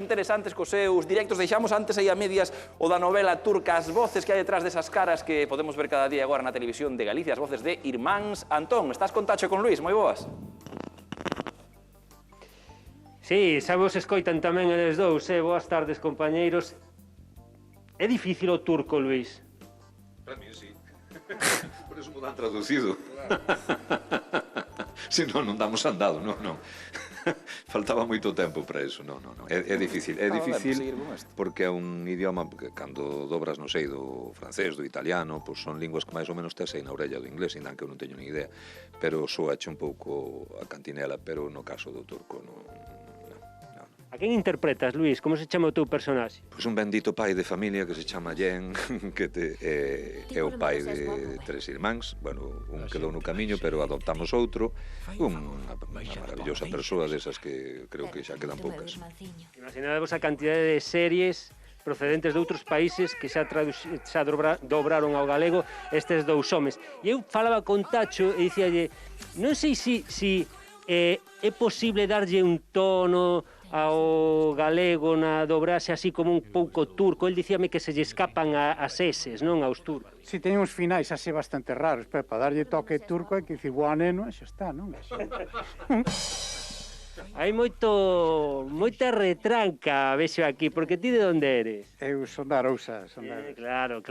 interesantes cos seus directos. Deixamos antes aí a medias o da novela turca, as voces que hai detrás desas caras que podemos ver cada día agora na televisión de Galicia, as voces de Irmáns Antón. Estás con Tacho e con Luís, moi boas. Sí, xa vos escoitan tamén eles dous, boas tardes, compañeiros. É difícil o turco, Luís? Para mí, sí. Por eso me dan traducido. Si non, non damos andado, non. Faltaba moito tempo para eso, non. É difícil, porque é un idioma que cando dobras, non sei, do francés, do italiano, pois son linguas que máis ou menos tes aí na orella do inglés, ainda que eu non teño ni idea, pero soache un pouco a cantinela, pero no caso do turco non. A quen interpretas, Luís? Como se chama o teu personaxe? Pois un bendito pai de familia que se chama Jen, que é o pai de 3 irmáns. Bueno, un quedou no camiño, pero adoptamos outro. Unha maravillosa persoa desas que creo que xa quedan poucas. Imaginadevos a cantidade de series procedentes de outros países que xa dobraron ao galego estes dous homes. E eu falaba con Tacho e dicíalle, non sei se é posible darlle un tono ao galego na dobrase así como un pouco turco. El dicíame que se lle escapan as eses, non aos turcos. Si, teñen uns finais así bastante raros, pero para darlle toque turco hai que dicir boa neno e xa está, non? Hai moita retranca, vexo aquí, porque ti de onde eres? Eu son da Arousa, Claro,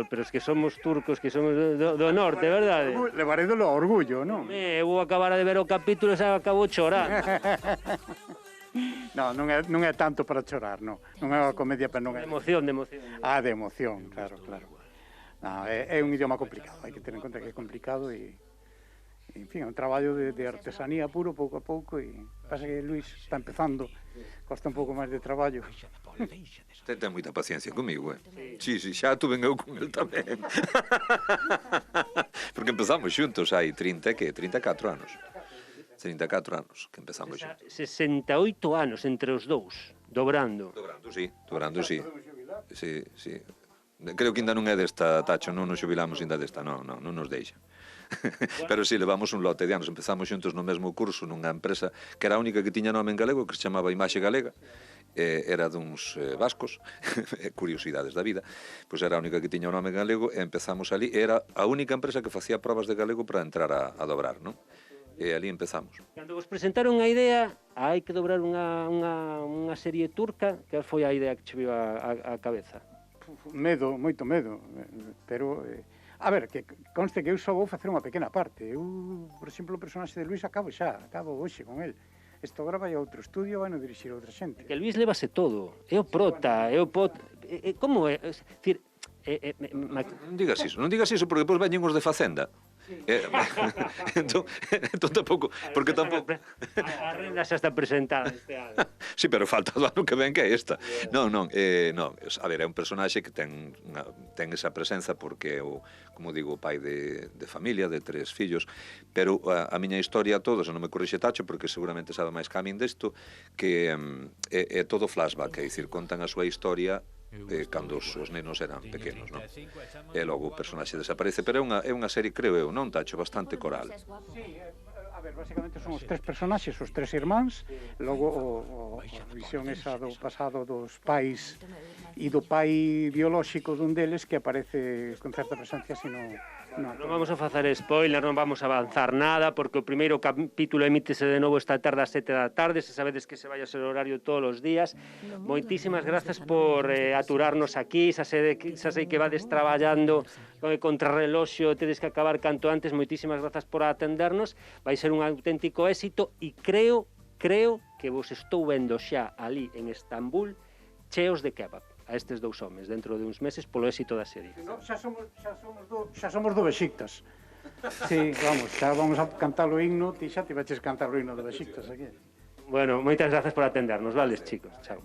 pero os que somos turcos, que somos do norte, verdade? Levaré do orgullo, non? Eu acabara de ver o capítulo e xa acabou chorando. Non é tanto para chorar, non. Non é unha comedia, pero non é... De emoción. De emoción, claro. É un idioma complicado, hai que ter en conta que é complicado e... En fin, é un traballo de artesanía puro, pouco a pouco, e pasa que Luís está empezando, costa un pouco máis de traballo. Ten moita paciencia comigo, Sí, xa tuve eu con el tamén. Porque empezamos xuntos hai 34 anos. 34 anos que empezamos xuntos. 68 anos entre os dous, dobrando, sí. Creo que ainda non é desta, Tacho, non nos xubilamos ainda desta, non nos deixa. Pero si, levamos un lote de anos, empezamos xuntos no mesmo curso nunha empresa que era a única que tiña nome en galego, que se chamaba Imaxe Galega, era duns vascos, curiosidades da vida, pois era a única que tiña o nome en galego, e empezamos ali, era a única empresa que facía probas de galego para entrar a dobrar, non? E ali empezamos. Cando vos presentaron a idea, hai que dobrar unha serie turca, que foi a idea que che viu a cabeza? Medo, moito medo, pero... A ver, que conste que eu só vou facer unha pequena parte. Eu, por exemplo, o personaxe de Luís acabo hoxe con el. Isto agora vai a outro estudio, vai non dirixir a outra xente. Que Luís levase todo, é o prota, como é? Non digas iso, porque depois veñen os de Facenda. Entón tampouco, porque tampouco... A renda xa está presentada este ano. Sí, pero falta do ano que ven que é esta. Non, a ver, é un personaxe que ten esa presenza porque é o, como digo, o pai de familia, de 3 fillos, pero a miña historia toda, se non me corrixe Tacho, porque seguramente sabe máis que a min desto, que é todo flashback, é dicir, contan a súa historia cando os nenos eran pequenos, non? E logo o personaxe desaparece, pero é unha serie, creo eu, non, Tacho, bastante coral. Sí, a ver, basicamente son os 3 personaxes, os 3 irmáns, logo a visión esa do pasado dos pais e do pai biolóxico dun deles que aparece con certa presencia, sino... Non vamos a facer spoiler, non vamos a avanzar nada, porque o primeiro capítulo emítese de novo esta tarde ás 7 da tarde, se sabedes que se vai a ser o horario todos os días. Moitísimas grazas por aturarnos aquí, xa sei que vades traballando contra reloxo, tedes que acabar canto antes, moitísimas grazas por atendernos, vai ser un auténtico éxito e creo que vos estou vendo xa ali en Estambul cheos de kebab a estes dous homes dentro de uns meses polo éxito da serie. Xa somos do Bexictas. Sí, xa vamos a cantar o himno, ti xa te vaches cantar o himno do Bexictas aquí. Bueno, moitas grazas por atendernos, vales, chicos. Chao.